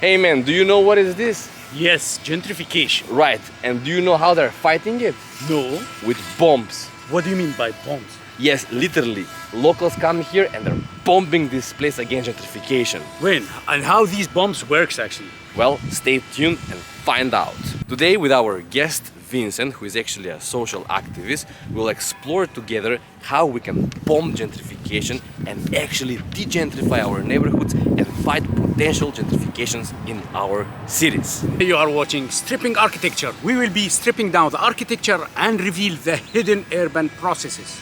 Hey man, do you know what is this? Yes, gentrification. Right, and do you know how they're fighting it? No. With bombs. What do you mean by bombs? Yes, literally. Locals come here and they're bombing this place against gentrification. When? And how these bombs works actually? Well, stay tuned and find out. Today with our guest Vincent, who is actually a social activist, we'll explore together how we can bomb gentrification and actually de-gentrify our neighborhoods and fight potential gentrifications in our cities. You are watching Stripping Architecture. We will be stripping down the architecture and reveal the hidden urban processes.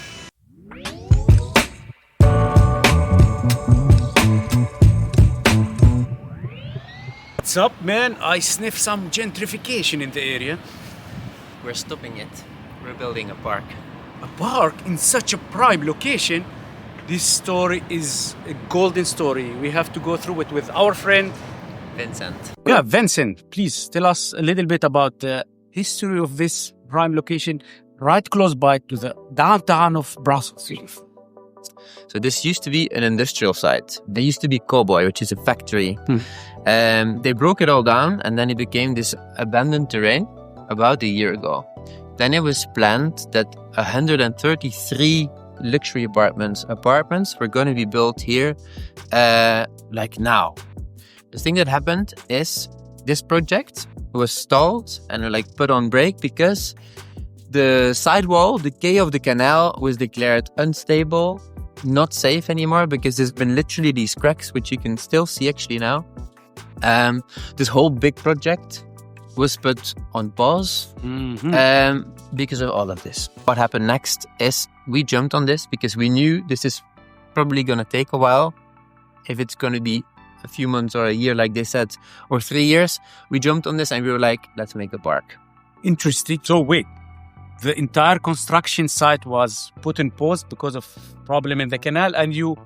What's up, man? I sniff some gentrification in the area. We're stopping it. We're building a park. A park in such a prime location. This story is a golden story. We have to go through it with our friend Vincent. Yeah, Vincent, please tell us a little bit about the history of this prime location right close by to the downtown of Brussels. So this used to be an industrial site. There used to be Cowboy, which is a factory. They broke it all down and then it became this abandoned terrain about a year ago. Then it was planned that 133 luxury apartments were going to be built here like now. The thing that happened is this project was stalled and like put on break because the sidewall, the quay of the canal, was declared unstable, not safe anymore because there's been literally these cracks, which you can still see actually now. This whole big project was put on pause because of all of this. What happened next is we jumped on this because we knew this is probably going to take a while. If it's going to be a few months or a year, like they said, or 3 years, we jumped on this and we were like, let's make a park. Interesting. So wait, the entire construction site was put in pause because of problem in the canal and you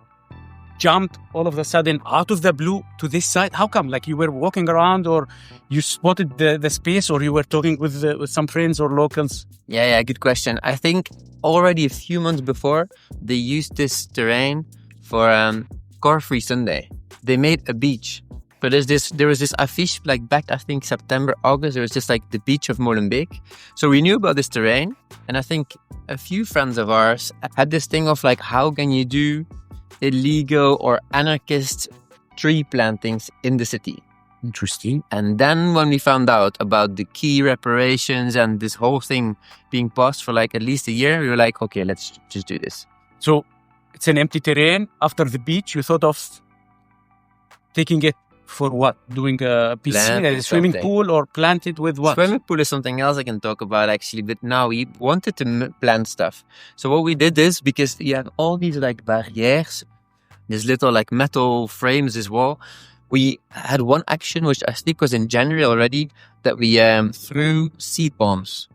jumped all of a sudden out of the blue to this side? How come? Like you were walking around or you spotted the space or you were talking with some friends or locals? Yeah, good question. I think already a few months before, they used this terrain for Car-Free Sunday. They made a beach. But there was this affiche like back, I think September, August, there was just like the beach of Molenbeek. So we knew about this terrain. And I think a few friends of ours had this thing of like, how can you do illegal or anarchist tree plantings in the city? Interesting. And then when we found out about the key reparations and this whole thing being paused for like at least a year, we were like, okay, let's just do this. So it's an empty terrain. After the beach, you thought of taking it for what? Doing a piscine, a swimming pool, or plant it with what? Swimming pool is something else I can talk about actually, but now we wanted to plant stuff. So what we did is, because you have all these like barrières, these little like metal frames as well, we had one action, which I think was in January already, that we threw seed bombs.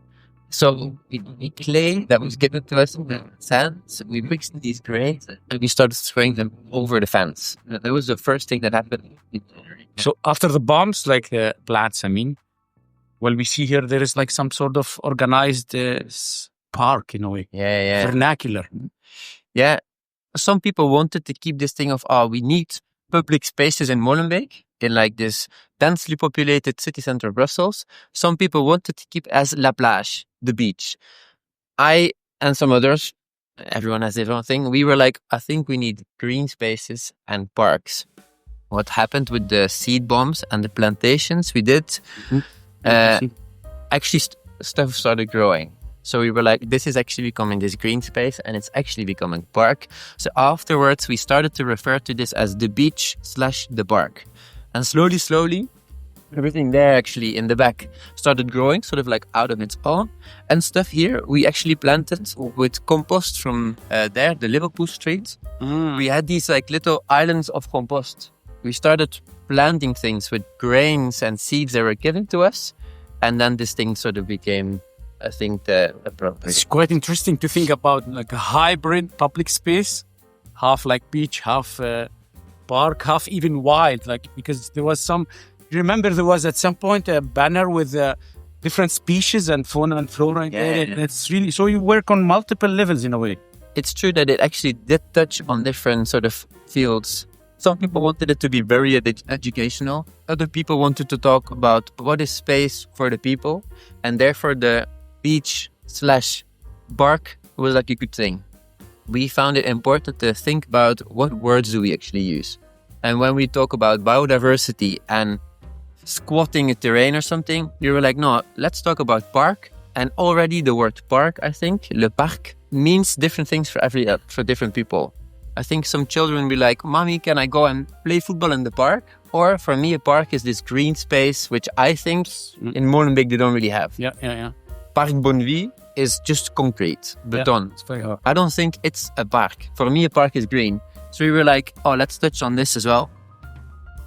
So we clay that was given to us in the sand, so we mixed these grains and we started throwing them over the fence. That was the first thing that happened. So after the bombs, like the plants, well, we see here there is like some sort of organized park in a way. Yeah. Vernacular. Yeah. Some people wanted to keep this thing of, we need public spaces in Molenbeek, in like this densely populated city center of Brussels. Some people wanted to keep as La Plage, the beach. I and some others, everyone has their own thing. We were like, I think we need green spaces and parks. What happened with the seed bombs and the plantations we did, actually stuff started growing. So we were like, this is actually becoming this green space and it's actually becoming park. So afterwards, we started to refer to this as the beach / the park. And slowly, everything there actually in the back started growing sort of like out of its own. And stuff here, we actually planted with compost from the Liverpool Street. We had these like little islands of compost. We started planting things with grains and seeds that were given to us. And then this thing sort of became, I think, the property. It's quite interesting to think about like a hybrid public space, half like beach, half park, half even wild. Like because there was remember there was at some point a banner with different species and fauna and flora. Yeah. It's really, so you work on multiple levels in a way. It's true that it actually did touch on different sort of fields. Some people wanted it to be very educational. Other people wanted to talk about what is space for the people. And therefore the beach/park was like a good thing. We found it important to think about what words do we actually use. And when we talk about biodiversity and squatting a terrain or something, you were like, no, let's talk about park. And already the word park, I think, le parc, means different things for different people. I think some children will be like, Mommy, can I go and play football in the park? Or for me, a park is this green space, which I think in Molenbeek they don't really have. Yeah. Parc Bonnevie is just concrete, beton. Yeah, it's very hard. I don't think it's a park. For me, a park is green. So we were like, oh, let's touch on this as well.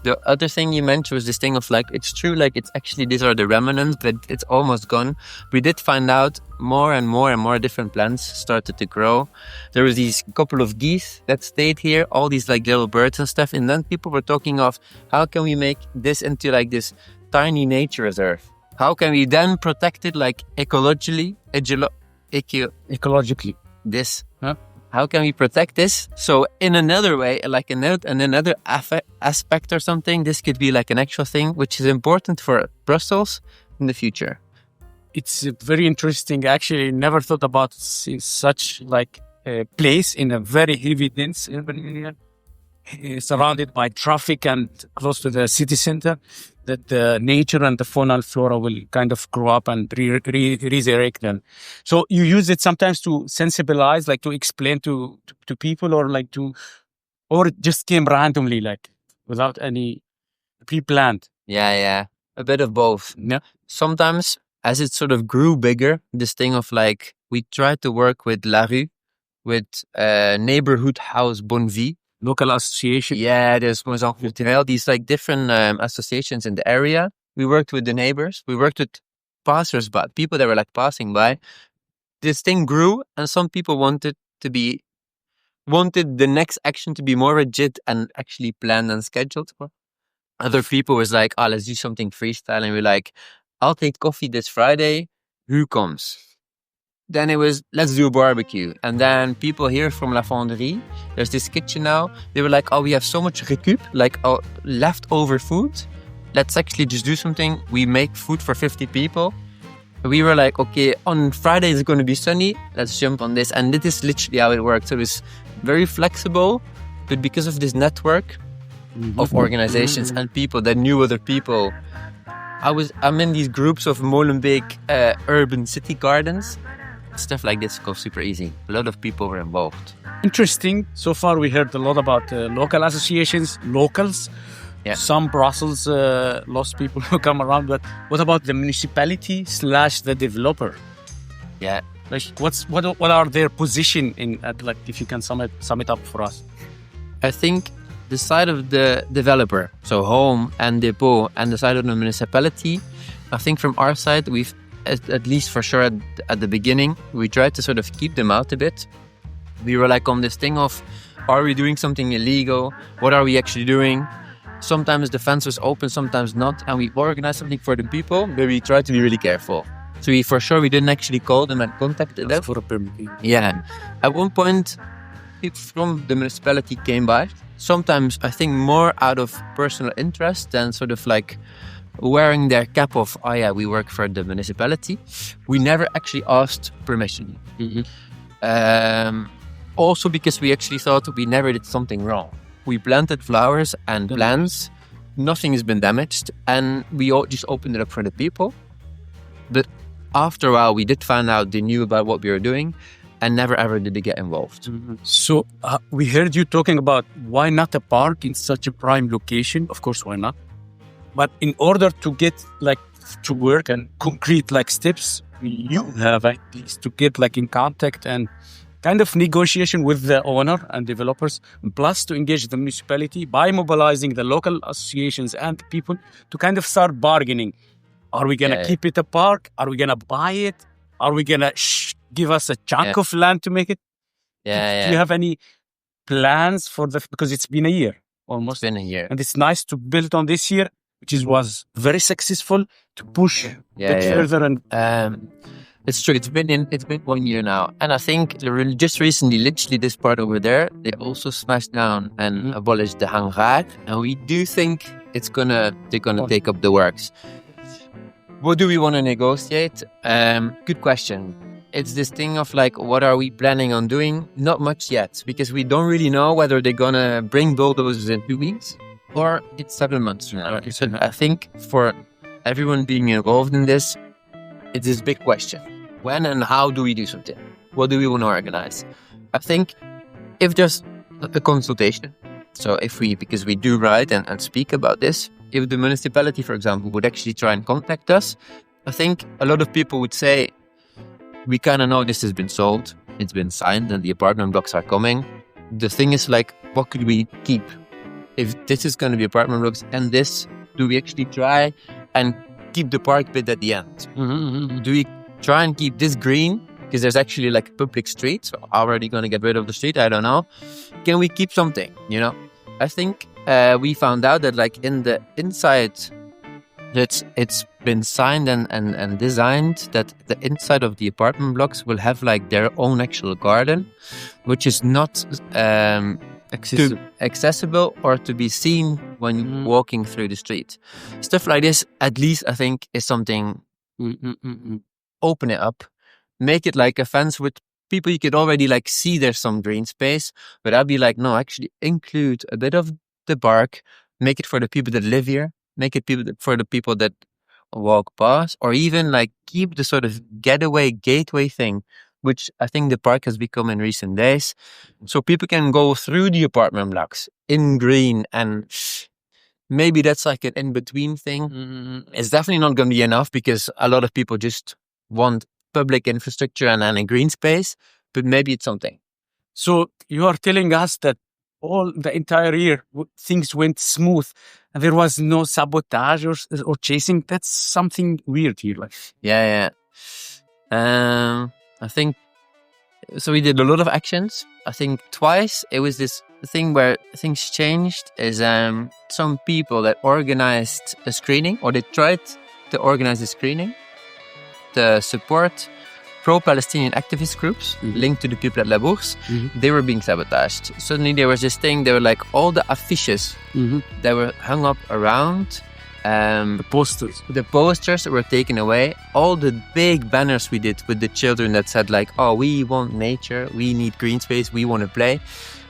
The other thing you mentioned was this thing of like, it's true, like it's actually, these are the remnants, but it's almost gone. We did find out more and more different plants started to grow. There was these couple of geese that stayed here, all these like little birds and stuff. And then people were talking of, how can we make this into like this tiny nature reserve? How can we then protect it like ecologically? Ecologically. This. Huh? How can we protect this? So in another way, like in another aspect or something, this could be like an actual thing, which is important for Brussels in the future. It's very interesting. Actually, never thought about such like a place in a very heavy, dense urban area, surrounded by traffic and close to the city center, that the nature and the fauna and flora will kind of grow up and resurrect them. So you use it sometimes to sensibilize, like to explain to people, or like or it just came randomly, like without any pre-planned. Yeah. A bit of both. Yeah. Sometimes as it sort of grew bigger, this thing of like, we tried to work with La Rue, with Neighborhood House Bonnevie, Local association. Yeah, there's Maison Culturelle, these like different associations in the area. We worked with the neighbors. We worked with passers-by, people that were like passing by. This thing grew, and some people wanted the next action to be more rigid and actually planned and scheduled. Other people was like, oh, let's do something freestyle. And we're like, I'll take coffee this Friday. Who comes? Then it was, let's do a barbecue. And then people here from La Fonderie, there's this kitchen now. They were like, oh, we have so much récup, like leftover food. Let's actually just do something. We make food for 50 people. We were like, okay, on Friday it's going to be sunny. Let's jump on this. And this is literally how it worked. So it was very flexible, but because of this network of organizations and people that knew other people, I'm in these groups of Molenbeek urban city gardens. Stuff like this goes super easy. A lot of people were involved. Interesting. So far, we heard a lot about local associations, locals. Yeah. Some Brussels lost people who come around. But what about the municipality / the developer? Yeah. Like, what are their position in? Like, if you can sum it up for us. I think the side of the developer, so home and depot, and the side of the municipality. I think from our side, we've at least for sure at the beginning, we tried to sort of keep them out a bit. We were like on this thing of, are we doing something illegal? What are we actually doing? Sometimes the fence was open, sometimes not. And we organized something for the people, but we tried to be really careful. So we didn't actually call them and contact them. For a permit. Yeah. At one point, people from the municipality came by. Sometimes I think more out of personal interest than sort of like wearing their cap of, oh yeah, we work for the municipality. We never actually asked permission. Also because we actually thought we never did something wrong. We planted flowers and plants. Nothing has been damaged. And we all just opened it up for the people. But after a while, we did find out they knew about what we were doing. And never ever did they get involved. So we heard you talking about why not a park in such a prime location. Of course, why not? But in order to get like to work and concrete like steps, you have at least to get like in contact and kind of negotiation with the owner and developers, plus to engage the municipality by mobilizing the local associations and people to kind of start bargaining. Are we going to keep it a park? Are we going to buy it? Are we going to give us a chunk of land to make it? Do you have any plans for because it's been a year almost. It's been a year. And it's nice to build on this year, which was very successful, to push further. And It's true. It's been 1 year now, and I think just recently, literally this part over there, they also smashed down and abolished the hangar, and we do think they're gonna take up the works. What do we want to negotiate? Good question. It's this thing of like, what are we planning on doing? Not much yet, because we don't really know whether they're gonna bring bulldozers in 2 weeks or it's 7 months from now. So I think for everyone being involved in this, it's this big question. When and how do we do something? What do we want to organize? I think if there's a consultation, so because we do write and speak about this, if the municipality, for example, would actually try and contact us, I think a lot of people would say, we kind of know this has been sold, it's been signed, and the apartment blocks are coming. The thing is like, what could we keep? If this is going to be apartment blocks and this, do we actually try and keep the park bit at the end? Do we try and keep this green? Because there's actually like a public street, so already going to get rid of the street, I don't know. Can we keep something, I think we found out that like in the inside, it's been signed and designed that the inside of the apartment blocks will have like their own actual garden, which is not accessible or to be seen when walking through the street. Stuff like this, at least I think, is something. Open it up, make it like a fence with people you could already like see there's some green space, but I'd be like, no, actually include a bit of the park, make it for the people that live here, make it for the people that walk past, or even like keep the sort of gateway thing, which I think the park has become in recent days, so people can go through the apartment blocks in green. And maybe that's like an in-between thing. It's definitely not going to be enough, because a lot of people just want public infrastructure and a green space, but maybe it's something. So you are telling us that all the entire year things went smooth and there was no sabotage or chasing? That's something weird here. Like, yeah. I think so. We did a lot of actions. I think twice it was this thing where things changed. Is some people that organized a screening, or they tried to organize a screening to support pro-Palestinian activist groups linked to the people at La Bourse. They were being sabotaged. Suddenly there was this thing, they were like all the affiches that were hung up around, the posters were taken away. All the big banners we did with the children that said like, oh, we want nature, we need green space, we want to play.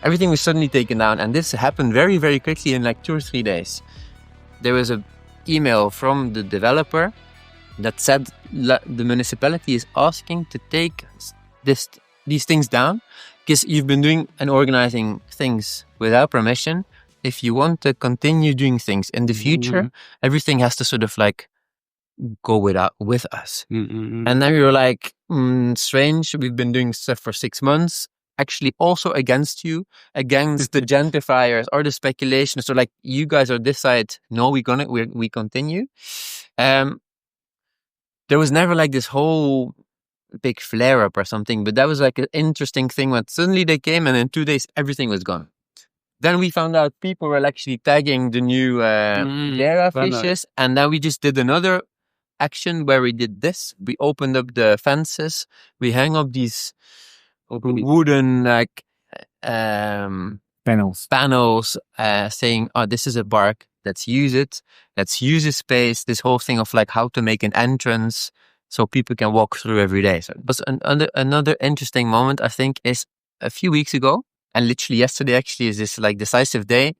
Everything was suddenly taken down, and this happened very, very quickly in like 2 or 3 days. There was an email from the developer that said the municipality is asking to take these things down because you've been doing and organizing things without permission. If you want to continue doing things in the future, everything has to sort of like go with us. And then we were like, strange, we've been doing stuff for 6 months, actually also against you, against the gentrifiers or the speculation. So like, you guys are this side, no, we continue. There was never like this whole big flare-up or something, but that was like an interesting thing when suddenly they came and in 2 days, everything was gone. Then we found out people were actually tagging the new their affiches, and then we just did another action where we did this. We opened up the fences, we hang up these wooden like panels saying, oh, this is a park. Let's use it. Let's use the space. This whole thing of like how to make an entrance so people can walk through every day. So it was another interesting moment, I think, is a few weeks ago, and literally yesterday actually is this like decisive day.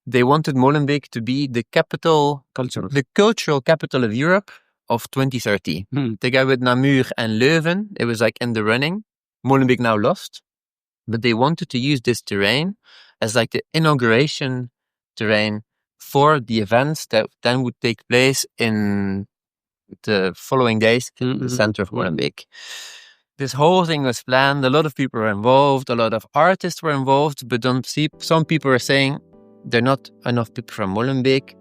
They wanted Molenbeek to be the cultural capital of Europe of 2030. Together with Namur and Leuven, it was like in the running. Molenbeek now lost, but they wanted to use this terrain as like the inauguration terrain for the events that then would take place in the following days in the center of Molenbeek. This whole thing was planned. A lot of people were involved. A lot of artists were involved. But some people are saying there are not enough people from Molenbeek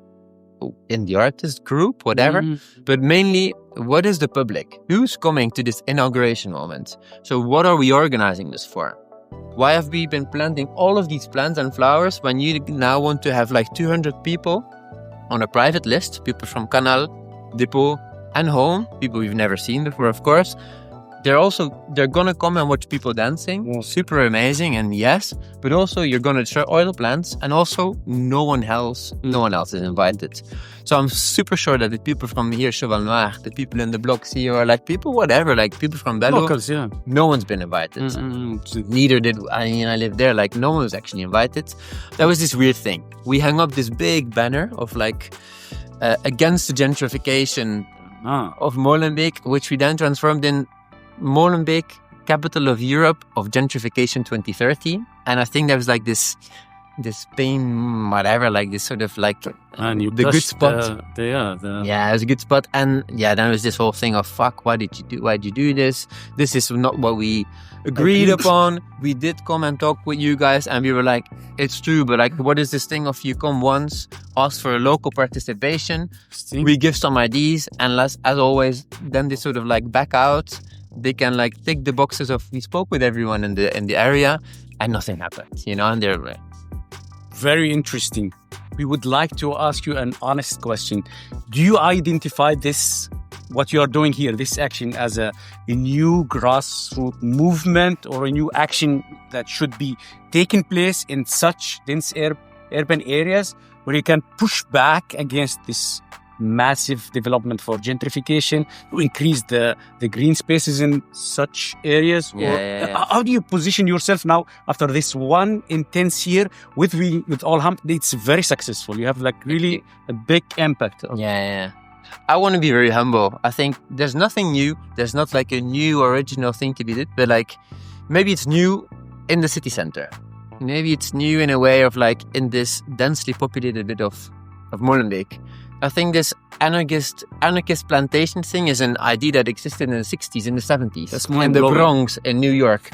in the artist group, whatever. But mainly, what is the public? Who's coming to this inauguration moment? So what are we organizing this for? Why have we been planting all of these plants and flowers when you now want to have like 200 people on a private list? People from Canal, Depot, and Home. People we've never seen before, of course. they're gonna come and watch people dancing, super amazing, and yes, but also you're gonna try oil plants, and also no one else is invited. So I'm super sure that the people from here, Cheval Noir, the people in the blocks here, or like people, whatever, like people from Bello, Locals, yeah. no one's been invited. Neither did I. I lived there. Like no one was actually invited. That was this weird thing. We hung up this big banner of like against the gentrification of Molenbeek, which we then transformed in Molenbeek, capital of Europe of gentrification 2030. And I think there was like this Spain, whatever, like this sort of like and you the good spot. Yeah, it was a good spot. And yeah, then was this whole thing of fuck, why'd you do this? This is not what we agreed upon. We did come and talk with you guys, and we were like, it's true, but like, what is this thing of you come once, ask for a local participation, we give some ideas, and as always, then they sort of like back out. They can like tick the boxes of we spoke with everyone in the area, and nothing happened, and they're very interesting. We would like to ask you an honest question. Do you identify this, what you are doing here, this action, as a new grassroots movement or a new action that should be taking place in such dense urban areas where you can push back against this massive development for gentrification, to increase the green spaces in such areas? How do you position yourself now after this one intense year with Allham? It's very successful. You have like really a big impact. I want to be very humble. I think there's nothing new. There's not like a new original thing to be did, but like maybe it's new in the city center. Maybe it's new in a way of like in this densely populated bit of Molenbeek. I think this anarchist plantation thing is an idea that existed in the 60s, in the 70s. That's in the Bronx, in New York.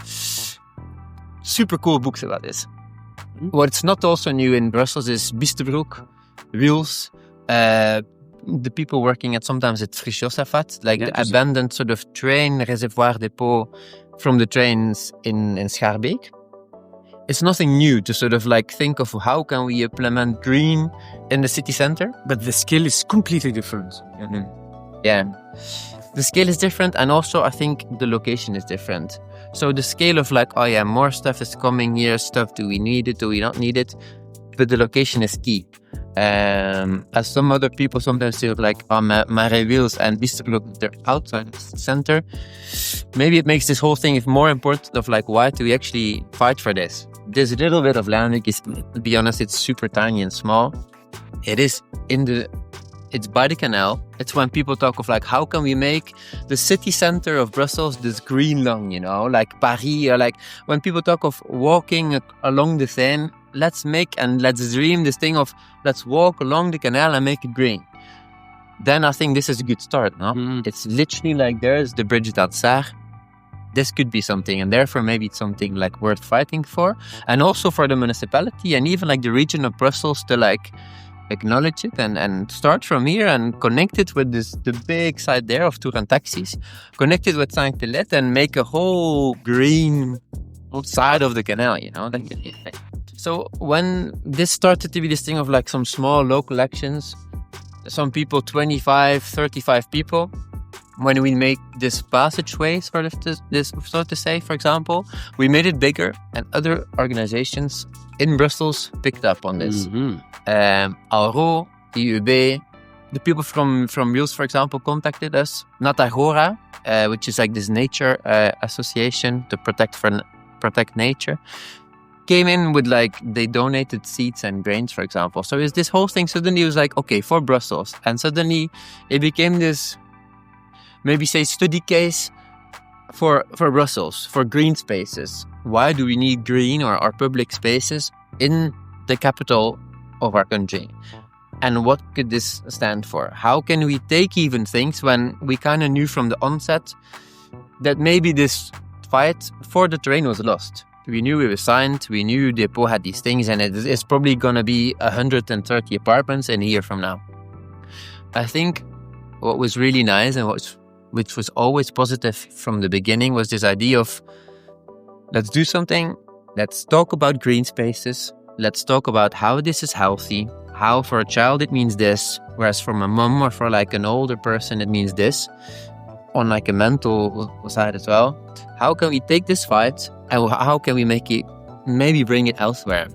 Super cool books about this. What's not also new in Brussels is Biestebroek, Wheels, the people working at sometimes at Frischjosafat, like the abandoned sort of train reservoir depot from the trains in Schaarbeek. It's nothing new to sort of like think of how can we implement green in the city center. But the scale is completely different. Yeah. The scale is different, and also I think the location is different. So the scale of like, more stuff is coming here, do we need it, do we not need it? But the location is key. As some other people sometimes say like, Marais Wheels and Biestebroek, they're outside the center. Maybe it makes this whole thing more important of like, why do we actually fight for this? This little bit of land, to be honest, it's super tiny and small. It's by the canal. It's when people talk of like, how can we make the city center of Brussels this green lung, like Paris, or like when people talk of walking along the Seine, let's dream this thing of let's walk along the canal and make it green. Then I think this is a good start, no? It's literally like there's the bridge d'Alsace. This could be something, and therefore maybe it's something like worth fighting for, and also for the municipality and even like the region of Brussels to like acknowledge it and start from here and connect it with the big side there of Tour and Taxis, connect it with Saint-Hélène and make a whole green side of the canal, So when this started to be this thing of like some small local actions, some people, 25, 35 people, when we made this passageway, sort to say, for example, we made it bigger, and other organizations in Brussels picked up on this. Alro, IUB, the people from Wheels, for example, contacted us. Natagora, which is like this nature association to protect nature, came in with like, they donated seeds and grains, for example. So it's this whole thing suddenly was like, okay, for Brussels. And suddenly it became this, maybe say, study case for Brussels, for green spaces. Why do we need green or public spaces in the capital of our country? And what could this stand for? How can we take even things when we kind of knew from the onset that maybe this fight for the terrain was lost? We knew it was signed, we knew Depot had these things, and it's probably going to be 130 apartments in a year from now. I think what was really nice and which was always positive from the beginning was this idea of let's do something, let's talk about green spaces, let's talk about how this is healthy, how for a child it means this, whereas for a mom or for like an older person it means this. on like a mental side as well. How can we take this fight and how can we make it, maybe bring it elsewhere?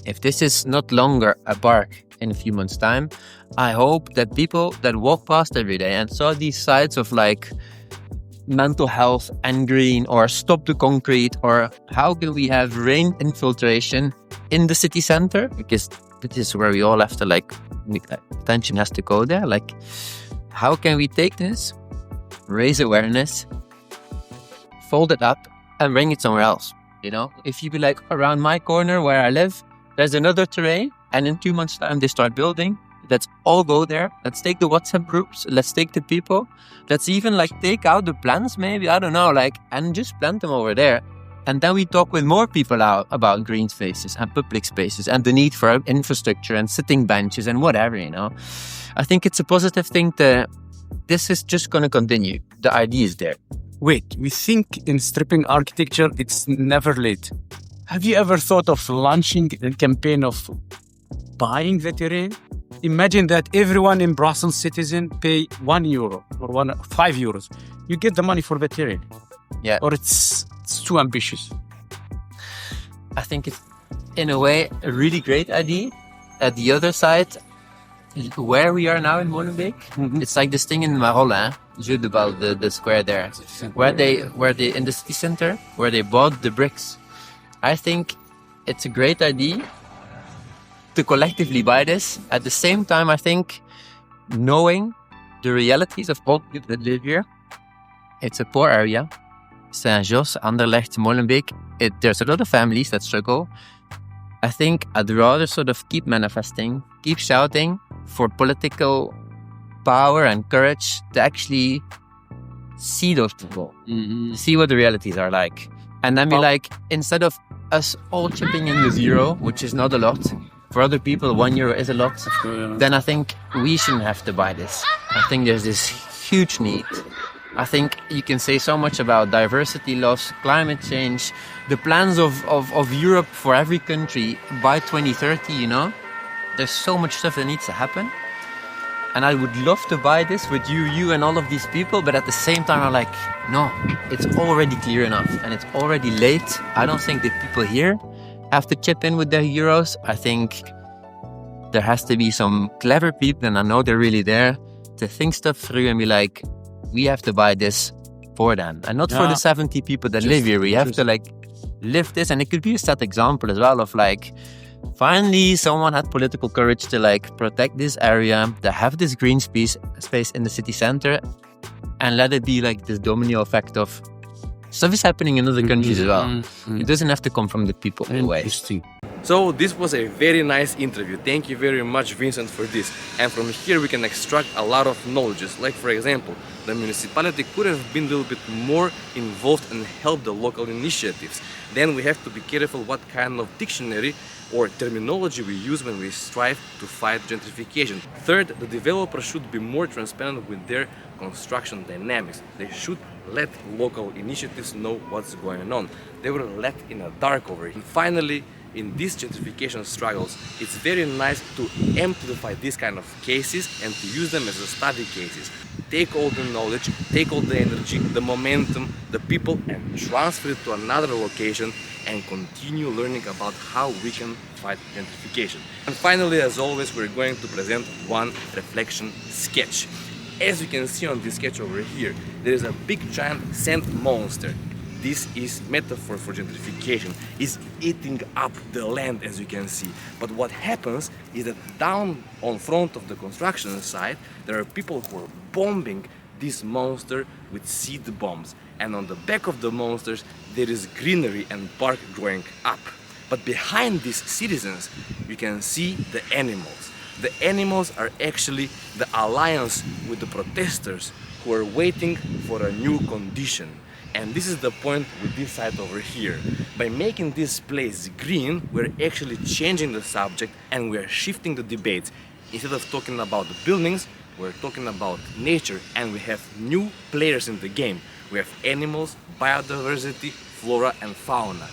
If this is not longer a park in a few months' time, I hope that people that walk past every day and saw these sites of like mental health and green, or stop the concrete, or how can we have rain infiltration in the city center? Because this is where we all have to like, attention has to go there. Like, how can we take this, raise awareness, fold it up and bring it somewhere else? You know, if you be like, around my corner where I live, there's another terrain, and in 2 months' time they start building. Let's all go there. Let's take the WhatsApp groups. Let's take the people. Let's even like take out the plants, maybe, I don't know, like, and just plant them over there. And then we talk with more people out about green spaces and public spaces and the need for infrastructure and sitting benches and whatever, you know. I think it's a positive thing this is just going to continue. The idea is there. Wait, we think in stripping architecture, it's never late. Have you ever thought of launching a campaign of buying the terrain? Imagine that everyone in Brussels citizen pay €1 or 5 euros. You get the money for the terrain. Yeah. Or it's too ambitious. I think it's, in a way, a really great idea. At the other side, where we are now in Molenbeek, it's like this thing in Marolle, Jude, about the square there, where they in the city center, where they bought the bricks. I think it's a great idea to collectively buy this. At the same time, I think knowing the realities of all people that live here, it's a poor area. Saint-Jos, Anderlecht, Molenbeek, there's a lot of families that struggle. I think I'd rather sort of keep manifesting, keep shouting for political power and courage to actually see those people, see what the realities are like. And then be like, instead of us all chipping in the zero, which is not a lot, for other people €1 is a lot, then I think we shouldn't have to buy this. I think there's this huge need. I think you can say so much about diversity loss, climate change, the plans of Europe for every country by 2030, you know? There's so much stuff that needs to happen. And I would love to buy this with you and all of these people, but at the same time I'm like, no, it's already clear enough and it's already late. I don't think the people here have to chip in with their euros. I think there has to be some clever people, and I know they're really there, to think stuff through and be like, we have to buy this for them and not for the 70 people that live here. We have to like live this, and it could be a set example as well of like, finally someone had political courage to like protect this area, to have this green space in the city center, and let it be like this domino effect of stuff is happening in other countries as well. It doesn't have to come from the people always. So this was a very nice interview. Thank you very much, Vincent, for this. And from here we can extract a lot of knowledges. Like, for example, the municipality could have been a little bit more involved and help the local initiatives. Then we have to be careful what kind of dictionary or terminology we use when we strive to fight gentrification. Third, the developer should be more transparent with their construction dynamics. They should let local initiatives know what's going on. They were left in the dark over here. And finally, in these gentrification struggles, it's very nice to amplify these kind of cases and to use them as a study cases. Take all the knowledge, take all the energy, the momentum, the people, and transfer it to another location and continue learning about how we can fight gentrification. And finally, as always, we're going to present one reflection sketch. As you can see on this sketch over here, there is a big giant sand monster. This is metaphor for gentrification. It's eating up the land, as you can see. But what happens is that down on front of the construction site, there are people who are bombing this monster with seed bombs. And on the back of the monsters, there is greenery and park growing up. But behind these citizens, you can see the animals. The animals are actually the alliance with the protesters who are waiting for a new condition. And this is the point with this site over here. By making this place green, we're actually changing the subject and we're shifting the debates. Instead of talking about the buildings, we're talking about nature, and we have new players in the game. We have animals, biodiversity, flora and fauna.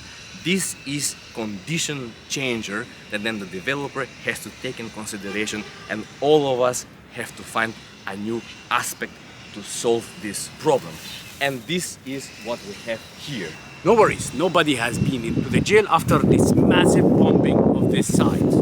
This is condition changer that then the developer has to take in consideration, and all of us have to find a new aspect to solve this problem. And this is what we have here. No worries, nobody has been into the jail after this massive bombing of this site.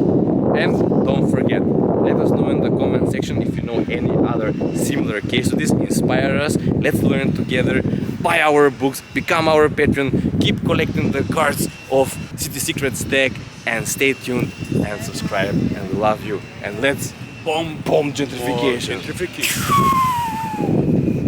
And don't forget, let us know in the comment section if you know any other similar case to this. Inspire us, let's learn together, buy our books, become our patron, keep collecting the cards of City Secrets deck, and stay tuned and subscribe, and we love you. And let's bomb gentrification. Gentrification.